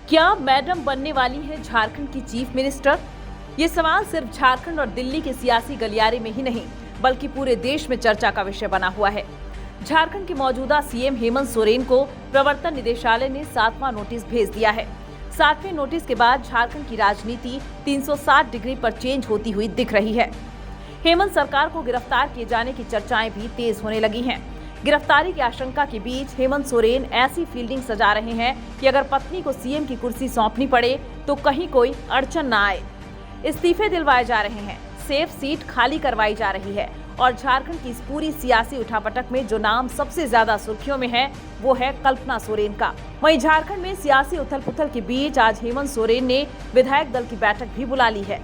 क्या मैडम बनने वाली है झारखंड की चीफ मिनिस्टर? ये सवाल सिर्फ झारखंड और दिल्ली के सियासी गलियारे में ही नहीं बल्कि पूरे देश में चर्चा का विषय बना हुआ है। झारखंड के मौजूदा सीएम हेमंत सोरेन को प्रवर्तन निदेशालय ने 7वां नोटिस भेज दिया है। 7वें नोटिस के बाद झारखंड की राजनीति 360 डिग्री पर चेंज होती हुई दिख रही है। हेमंत सरकार को गिरफ्तार किए जाने की चर्चाएं भी तेज होने लगी हैं। गिरफ्तारी की आशंका के बीच हेमंत सोरेन ऐसी फील्डिंग सजा रहे हैं कि अगर पत्नी को सीएम की कुर्सी सौंपनी पड़े तो कहीं कोई अड़चन न आए। इस्तीफे दिलवाए जा रहे हैं, सेफ सीट खाली करवाई जा रही है और झारखंड की इस पूरी सियासी उठापटक में जो नाम सबसे ज्यादा सुर्खियों में है वो है कल्पना सोरेन का। वहीं झारखंड में सियासी उथल पुथल के बीच आज हेमंत सोरेन ने विधायक दल की बैठक भी बुला ली है।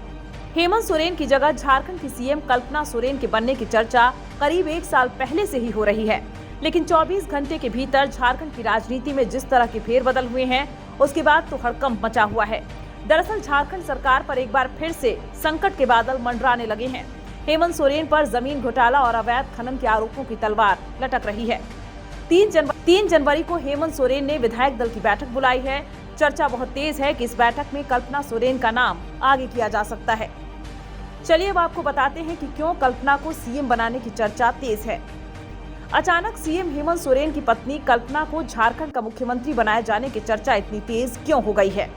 हेमंत सोरेन की जगह झारखंड की सीएम कल्पना सोरेन के बनने की चर्चा करीब 1 साल पहले से ही हो रही है, लेकिन 24 घंटे के भीतर झारखंड की राजनीति में जिस तरह के फेरबदल हुए हैं उसके बाद तो हड़कंप मचा हुआ है। दरअसल झारखंड सरकार पर एक बार फिर से संकट के बादल मंडराने लगे हैं। हेमंत सोरेन पर जमीन घोटाला और अवैध खनन के आरोपों की तलवार लटक रही है। 3 जनवरी को हेमंत सोरेन ने विधायक दल की बैठक बुलाई है। चर्चा बहुत तेज है कि इस बैठक में कल्पना सोरेन का नाम आगे किया जा सकता है। चलिए अब आपको बताते हैं कि क्यों कल्पना को सीएम बनाने की चर्चा तेज है। अचानक सीएम हेमंत सोरेन की पत्नी कल्पना को झारखंड का मुख्यमंत्री बनाए जाने की चर्चा इतनी तेज क्यों हो गई है?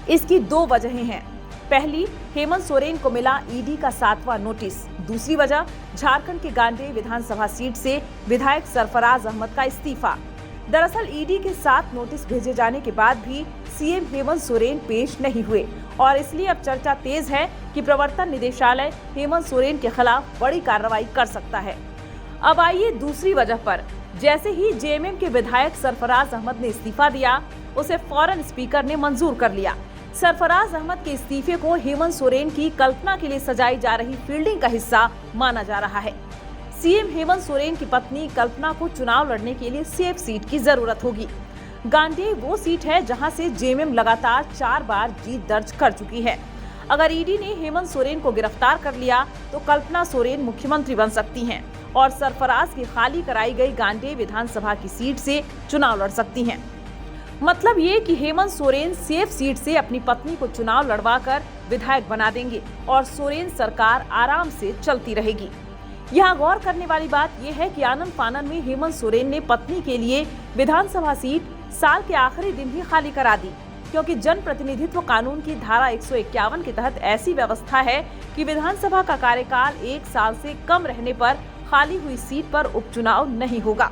इसकी 2 वजहें हैं। पहली, हेमंत सोरेन को मिला ईडी का 7वां नोटिस। दूसरी वजह, झारखंड की गांडेय विधानसभा सीट से विधायक सरफराज अहमद का इस्तीफा। दरअसल ईडी के 7 नोटिस भेजे जाने के बाद भी सीएम हेमंत सोरेन पेश नहीं हुए और इसलिए अब चर्चा तेज है कि प्रवर्तन निदेशालय हेमंत सोरेन के खिलाफ बड़ी कार्रवाई कर सकता है। अब आइए दूसरी वजह पर। जैसे ही जेएमएम के विधायक सरफराज अहमद ने इस्तीफा दिया, उसे फौरन स्पीकर ने मंजूर कर लिया। सरफराज अहमद के इस्तीफे को हेमंत सोरेन की कल्पना के लिए सजाई जा रही फील्डिंग का हिस्सा माना जा रहा है। सीएम हेमंत सोरेन की पत्नी कल्पना को चुनाव लड़ने के लिए सेफ सीट की जरूरत होगी। गांडेय वो सीट है जहां से जेएमएम लगातार 4 बार जीत दर्ज कर चुकी है। अगर ईडी ने हेमंत सोरेन को गिरफ्तार कर लिया तो कल्पना सोरेन मुख्यमंत्री बन सकती हैं और सरफराज की खाली कराई गई गांडेय विधानसभा की सीट से चुनाव लड़ सकती हैं। मतलब ये कि हेमंत सोरेन सेफ सीट से अपनी पत्नी को चुनाव लड़वाकर विधायक बना देंगे और सोरेन सरकार आराम से चलती रहेगी। यहाँ गौर करने वाली बात यह है कि आनन फानन में हेमंत सोरेन ने पत्नी के लिए विधानसभा सीट साल के आखिरी दिन ही खाली करा दी, क्योंकि जन प्रतिनिधित्व कानून की धारा 151 के तहत ऐसी व्यवस्था है कि विधानसभा का कार्यकाल 1 साल से कम रहने पर खाली हुई सीट पर उपचुनाव नहीं होगा।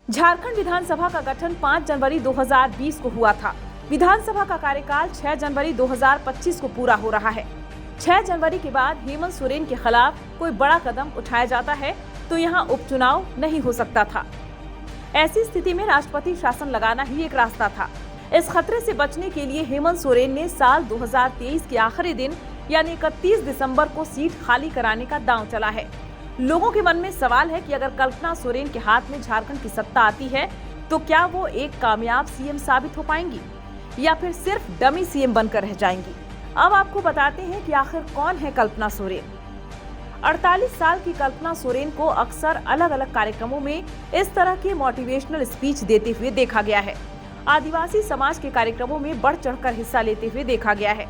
झारखंड विधानसभा का गठन 5 जनवरी 2020 को हुआ था। विधानसभा का कार्यकाल 6 जनवरी 2025 को पूरा हो रहा है। 6 जनवरी के बाद हेमंत सोरेन के खिलाफ कोई बड़ा कदम उठाया जाता है तो यहाँ उपचुनाव नहीं हो सकता था। ऐसी स्थिति में राष्ट्रपति शासन लगाना ही एक रास्ता था। इस खतरे से बचने के लिए हेमंत सोरेन ने साल 2023 के आखिरी दिन यानी 31 दिसंबर को सीट खाली कराने का दांव चला है। लोगों के मन में सवाल है कि अगर कल्पना सोरेन के हाथ में झारखंड की सत्ता आती है तो क्या वो एक कामयाब सीएम साबित हो पाएंगी या फिर सिर्फ डमी सीएम बनकर रह जाएंगी? अब आपको बताते हैं कि आखिर कौन है कल्पना सोरेन। 48 साल की कल्पना सोरेन को अक्सर अलग अलग कार्यक्रमों में इस तरह के मोटिवेशनल स्पीच देते हुए देखा गया है। आदिवासी समाज के कार्यक्रमों में बढ़ चढ़कर हिस्सा लेते हुए देखा गया है।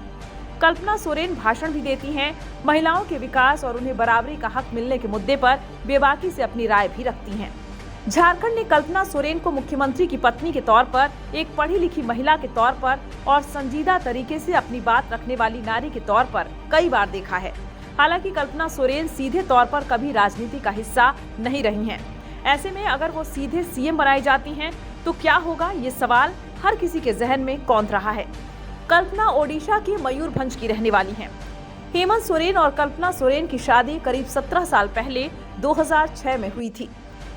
कल्पना सोरेन भाषण भी देती हैं, महिलाओं के विकास और उन्हें बराबरी का हक मिलने के मुद्दे पर बेबाकी से अपनी राय भी रखती हैं। झारखंड ने कल्पना सोरेन को मुख्यमंत्री की पत्नी के तौर पर, एक पढ़ी लिखी महिला के तौर पर और संजीदा तरीके से अपनी बात रखने वाली नारी के तौर पर कई बार देखा है। हालांकि कल्पना सोरेन सीधे तौर पर कभी राजनीति का हिस्सा नहीं रही हैं। ऐसे में अगर वो सीधे सीएम बनाई जाती हैं तो क्या होगा, ये सवाल हर किसी के जहन में कौंध रहा है। कल्पना ओडिशा के मयूरभंज की रहने वाली हैं। हेमंत सोरेन और कल्पना सोरेन की शादी करीब 17 साल पहले 2006 में हुई थी।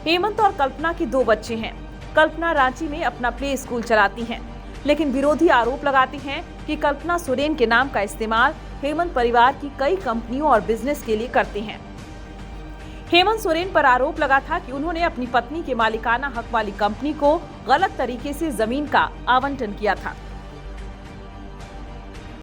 हेमंत और कल्पना के 2 बच्चे हैं। कल्पना रांची में अपना प्ले स्कूल चलाती हैं, लेकिन विरोधी आरोप लगाती हैं कि कल्पना सोरेन के नाम का इस्तेमाल हेमंत परिवार की कई कंपनियों और बिजनेस के लिए करते हैं। हेमंत सोरेन पर आरोप लगा था कि उन्होंने अपनी पत्नी के मालिकाना हक वाली कंपनी को गलत तरीके से जमीन का आवंटन किया था।